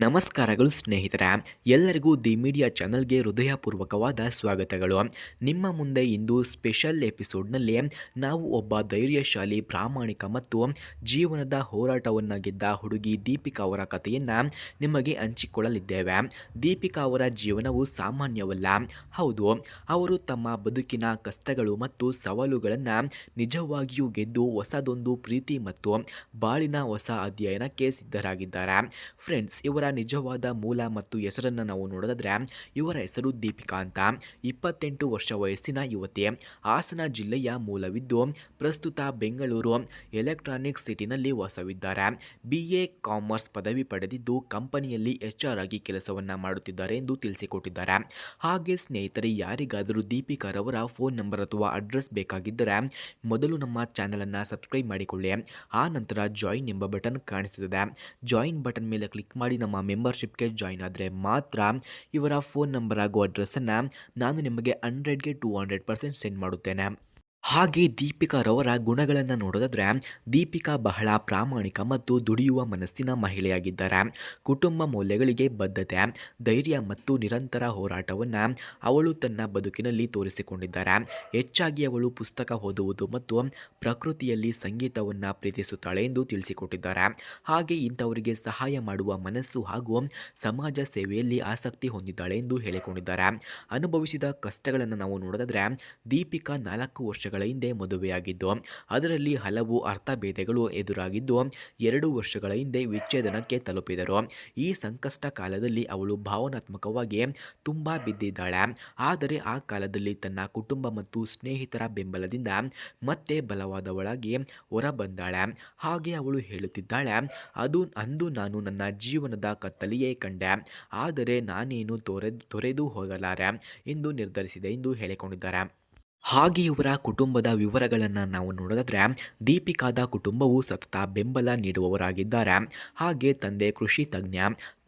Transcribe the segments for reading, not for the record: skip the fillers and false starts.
ನಮಸ್ಕಾರಗಳು ಸ್ನೇಹಿತರೆ, ಎಲ್ಲರಿಗೂ ದಿ ಮೀಡಿಯಾ ಚಾನಲ್ಗೆ ಹೃದಯಪೂರ್ವಕವಾದ ಸ್ವಾಗತಗಳು. ನಿಮ್ಮ ಮುಂದೆ ಇಂದು ಸ್ಪೆಷಲ್ ಎಪಿಸೋಡ್ನಲ್ಲಿ ನಾವು ಒಬ್ಬ ಧೈರ್ಯಶಾಲಿ, ಪ್ರಾಮಾಣಿಕ ಮತ್ತು ಜೀವನದ ಹೋರಾಟವನ್ನು ಗೆದ್ದ ಹುಡುಗಿ ದೀಪಿಕಾ ಅವರ ಕಥೆಯನ್ನು ನಿಮಗೆ ಹಂಚಿಕೊಳ್ಳಲಿದ್ದೇವೆ. ದೀಪಿಕಾ ಅವರ ಜೀವನವು ಸಾಮಾನ್ಯವಲ್ಲ. ಹೌದು, ಅವರು ತಮ್ಮ ಬದುಕಿನ ಕಷ್ಟಗಳು ಮತ್ತು ಸವಾಲುಗಳನ್ನು ನಿಜವಾಗಿಯೂ ಗೆದ್ದು ಹೊಸದೊಂದು ಪ್ರೀತಿ ಮತ್ತು ಬಾಳಿನ ಹೊಸ ಅಧ್ಯಯನಕ್ಕೆ ಸಿದ್ಧರಾಗಿದ್ದಾರೆ. ಫ್ರೆಂಡ್ಸ್, ಇವರ ನಿಜವಾದ ಮೂಲ ಮತ್ತು ಹೆಸರನ್ನು ನಾವು ನೋಡೋದಾದ್ರೆ, ಇವರ ಹೆಸರು ದೀಪಿಕಾ ಅಂತ. 28 ವರ್ಷ ವಯಸ್ಸಿನ ಯುವತಿ. ಹಾಸನ ಜಿಲ್ಲೆಯ ಮೂಲವಿದ್ದು ಪ್ರಸ್ತುತ ಬೆಂಗಳೂರು ಎಲೆಕ್ಟ್ರಾನಿಕ್ ಸಿಟಿನಲ್ಲಿ ವಾಸವಿದ್ದಾರೆ. BA ಕಾಮರ್ಸ್ ಪದವಿ ಪಡೆದಿದ್ದು ಕಂಪನಿಯಲ್ಲಿ HR ಆಗಿ ಕೆಲಸವನ್ನ ಮಾಡುತ್ತಿದ್ದಾರೆ ಎಂದು ತಿಳಿಸಿಕೊಟ್ಟಿದ್ದಾರೆ. ಹಾಗೆ ಸ್ನೇಹಿತರೆ, ಯಾರಿಗಾದರೂ ದೀಪಿಕಾರವರ ಫೋನ್ ನಂಬರ್ ಅಥವಾ ಅಡ್ರೆಸ್ ಬೇಕಾಗಿದ್ದರೆ ಮೊದಲು ನಮ್ಮ ಚಾನಲನ್ನು ಸಬ್ಸ್ಕ್ರೈಬ್ ಮಾಡಿಕೊಳ್ಳಿ. ಆ ನಂತರ ಜಾಯಿನ್ ಎಂಬ ಬಟನ್ ಕಾಣಿಸುತ್ತದೆ. ಜಾಯಿನ್ ಬಟನ್ ಮೇಲೆ ಕ್ಲಿಕ್ ಮಾಡಿ ನಮ್ಮ ಮೆಂಬರ್ಶಿಪ್ಗೆ ಜಾಯಿನ್ ಆದರೆ ಮಾತ್ರ ಇವರ ಫೋನ್ ನಂಬರ್ ಹಾಗೂ ಅಡ್ರೆಸ್ಸನ್ನು ನಾನು ನಿಮಗೆ 100ಗೆ 200% ಸೆಂಡ್ ಮಾಡುತ್ತೇನೆ. ಹಾಗೆ ದೀಪಿಕಾರವರ ಗುಣಗಳನ್ನು ನೋಡೋದಾದ್ರೆ, ದೀಪಿಕಾ ಬಹಳ ಪ್ರಾಮಾಣಿಕ ಮತ್ತು ದುಡಿಯುವ ಮನಸ್ಸಿನ ಮಹಿಳೆಯಾಗಿದ್ದಾರೆ. ಕುಟುಂಬ ಮೌಲ್ಯಗಳಿಗೆ ಬದ್ಧತೆ, ಧೈರ್ಯ ಮತ್ತು ನಿರಂತರ ಹೋರಾಟವನ್ನು ಅವಳು ತನ್ನ ಬದುಕಿನಲ್ಲಿ ತೋರಿಸಿಕೊಂಡಿದ್ದಾರೆ. ಹೆಚ್ಚಾಗಿ ಅವಳು ಪುಸ್ತಕ ಓದುವುದು ಮತ್ತು ಪ್ರಕೃತಿಯಲ್ಲಿ ಸಂಗೀತವನ್ನು ಪ್ರೀತಿಸುತ್ತಾಳೆ ಎಂದು ತಿಳಿಸಿಕೊಟ್ಟಿದ್ದಾರೆ. ಹಾಗೆ ಇಂಥವರಿಗೆ ಸಹಾಯ ಮಾಡುವ ಮನಸ್ಸು ಹಾಗೂ ಸಮಾಜ ಸೇವೆಯಲ್ಲಿ ಆಸಕ್ತಿ ಹೊಂದಿದ್ದಾಳೆ ಎಂದು ಹೇಳಿಕೊಂಡಿದ್ದಾರೆ. ಅನುಭವಿಸಿದ ಕಷ್ಟಗಳನ್ನು ನಾವು ನೋಡೋದಾದ್ರೆ, ದೀಪಿಕಾ 4 ವರ್ಷಗಳ ಹಿಂದೆ ಮದುವೆಯಾಗಿದ್ದು ಅದರಲ್ಲಿ ಹಲವು ಅರ್ಥಭೇದಗಳು ಎದುರಾಗಿದ್ದು 2 ವರ್ಷಗಳ ಹಿಂದೆ ವಿಚ್ಛೇದನಕ್ಕೆ ತಲುಪಿದರು. ಈ ಸಂಕಷ್ಟ ಕಾಲದಲ್ಲಿ ಅವಳು ಭಾವನಾತ್ಮಕವಾಗಿ ತುಂಬಾ ಬಿದ್ದಿದ್ದಾಳೆ. ಆದರೆ ಆ ಕಾಲದಲ್ಲಿ ತನ್ನ ಕುಟುಂಬ ಮತ್ತು ಸ್ನೇಹಿತರ ಬೆಂಬಲದಿಂದ ಮತ್ತೆ ಬಲವಾದವಳಾಗಿ ಹೊರಬಂದಾಳೆ. ಹಾಗೆ ಅವಳು ಹೇಳುತ್ತಿದ್ದಾಳೆ, ಅಂದು ನಾನು ನನ್ನ ಜೀವನದ ಕತ್ತಲೆಯೇ ಕಂಡೆ, ಆದರೆ ನಾನೇನು ತೊರೆದು ಹೋಗಲಾರೆ ಎಂದು ನಿರ್ಧರಿಸಿದೆ ಎಂದು ಹೇಳಿಕೊಂಡಿದ್ದಾರೆ. ಹಾಗೆ ಇವರ ಕುಟುಂಬದ ವಿವರಗಳನ್ನು ನಾವು ನೋಡೋದಾದ್ರೆ, ದೀಪಿಕಾದ ಕುಟುಂಬವು ಸತತ ಬೆಂಬಲ ನೀಡುವವರಾಗಿದ್ದಾರೆ. ಹಾಗೆ ತಂದೆ ಕೃಷಿ ತಜ್ಞ,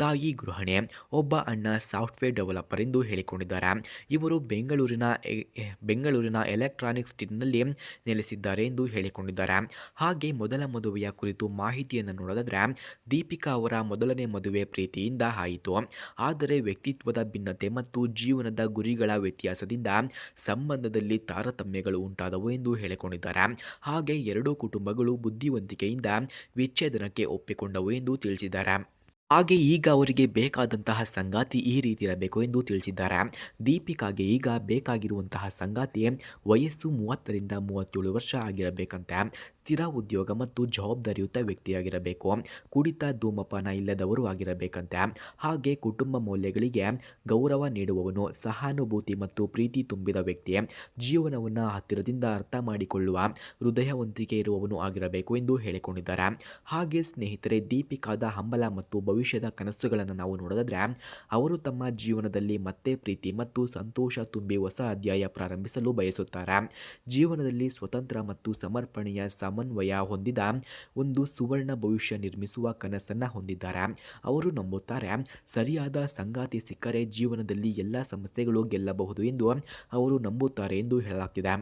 ತಾಯಿ ಗೃಹಿಣಿ, ಒಬ್ಬ ಅಣ್ಣ ಸಾಫ್ಟ್ವೇರ್ ಡೆವಲಪರ್ ಎಂದು ಹೇಳಿಕೊಂಡಿದ್ದಾರೆ. ಇವರು ಬೆಂಗಳೂರಿನ ಎಲೆಕ್ಟ್ರಾನಿಕ್ ಸಿಟಿನಲ್ಲಿ ನೆಲೆಸಿದ್ದಾರೆ ಎಂದು ಹೇಳಿಕೊಂಡಿದ್ದಾರೆ. ಹಾಗೆ ಮೊದಲ ಮದುವೆಯ ಕುರಿತು ಮಾಹಿತಿಯನ್ನು ನೋಡೋದಾದ್ರೆ, ದೀಪಿಕಾ ಅವರ ಮೊದಲನೇ ಮದುವೆ ಪ್ರೀತಿಯಿಂದ ಆಯಿತು. ಆದರೆ ವ್ಯಕ್ತಿತ್ವದ ಭಿನ್ನತೆ ಮತ್ತು ಜೀವನದ ಗುರಿಗಳ ವ್ಯತ್ಯಾಸದಿಂದ ಸಂಬಂಧದಲ್ಲಿ ತಾರತಮ್ಯಗಳು ಉಂಟಾದವು ಎಂದು ಹೇಳಿಕೊಂಡಿದ್ದಾರೆ. ಹಾಗೆ ಎರಡೂ ಕುಟುಂಬಗಳು ಬುದ್ಧಿವಂತಿಕೆಯಿಂದ ವಿಚ್ಛೇದನಕ್ಕೆ ಒಪ್ಪಿಕೊಂಡವು ಎಂದು ತಿಳಿಸಿದ್ದಾರೆ. ಹಾಗೆ ಈಗ ಅವರಿಗೆ ಬೇಕಾದಂತಹ ಸಂಗಾತಿ ಈ ರೀತಿ ಇರಬೇಕು ಎಂದು ತಿಳಿಸಿದ್ದಾರೆ. ದೀಪಿಕಾಗೆ ಈಗ ಬೇಕಾಗಿರುವಂತಹ ಸಂಗಾತಿ ವಯಸ್ಸು 30ರಿಂದ 37 ವರ್ಷ ಆಗಿರಬೇಕಂತೆ. ಸ್ಥಿರ ಉದ್ಯೋಗ ಮತ್ತು ಜವಾಬ್ದಾರಿಯುತ ವ್ಯಕ್ತಿಯಾಗಿರಬೇಕು. ಕುಡಿತ, ಧೂಮಪಾನ ಇಲ್ಲದವರು ಆಗಿರಬೇಕಂತೆ. ಹಾಗೆ ಕುಟುಂಬ ಮೌಲ್ಯಗಳಿಗೆ ಗೌರವ ನೀಡುವವನು, ಸಹಾನುಭೂತಿ ಮತ್ತು ಪ್ರೀತಿ ತುಂಬಿದ ವ್ಯಕ್ತಿ, ಜೀವನವನ್ನು ಹತ್ತಿರದಿಂದ ಅರ್ಥ ಮಾಡಿಕೊಳ್ಳುವ ಹೃದಯವಂತಿಕೆ ಇರುವವನು ಆಗಿರಬೇಕು ಎಂದು ಹೇಳಿಕೊಂಡಿದ್ದಾರೆ. ಹಾಗೆ ಸ್ನೇಹಿತರೆ, ದೀಪಿಕಾದ ಹಂಬಲ ಮತ್ತು ಭವಿಷ್ಯದ ಕನಸುಗಳನ್ನು ನಾವು ನೋಡೋದಾದ್ರೆ, ಅವರು ತಮ್ಮ ಜೀವನದಲ್ಲಿ ಮತ್ತೆ ಪ್ರೀತಿ ಮತ್ತು ಸಂತೋಷ ತುಂಬಿ ಹೊಸ ಅಧ್ಯಾಯ ಪ್ರಾರಂಭಿಸಲು ಬಯಸುತ್ತಾರೆ. ಜೀವನದಲ್ಲಿ ಸ್ವತಂತ್ರ ಮತ್ತು ಸಮರ್ಪಣೆಯ ಸಮನ್ವಯ ಹೊಂದಿದ ಒಂದು ಸುವರ್ಣ ಭವಿಷ್ಯ ನಿರ್ಮಿಸುವ ಕನಸನ್ನು ಹೊಂದಿದ್ದಾರೆ. ಅವರು ನಂಬುತ್ತಾರೆ, ಸರಿಯಾದ ಸಂಗಾತಿ ಸಿಕ್ಕರೆ ಜೀವನದಲ್ಲಿ ಎಲ್ಲ ಸಮಸ್ಯೆಗಳು ಗೆಲ್ಲಬಹುದು ಎಂದು ಅವರು ನಂಬುತ್ತಾರೆ ಎಂದು ಹೇಳಲಾಗ್ತಿದೆ.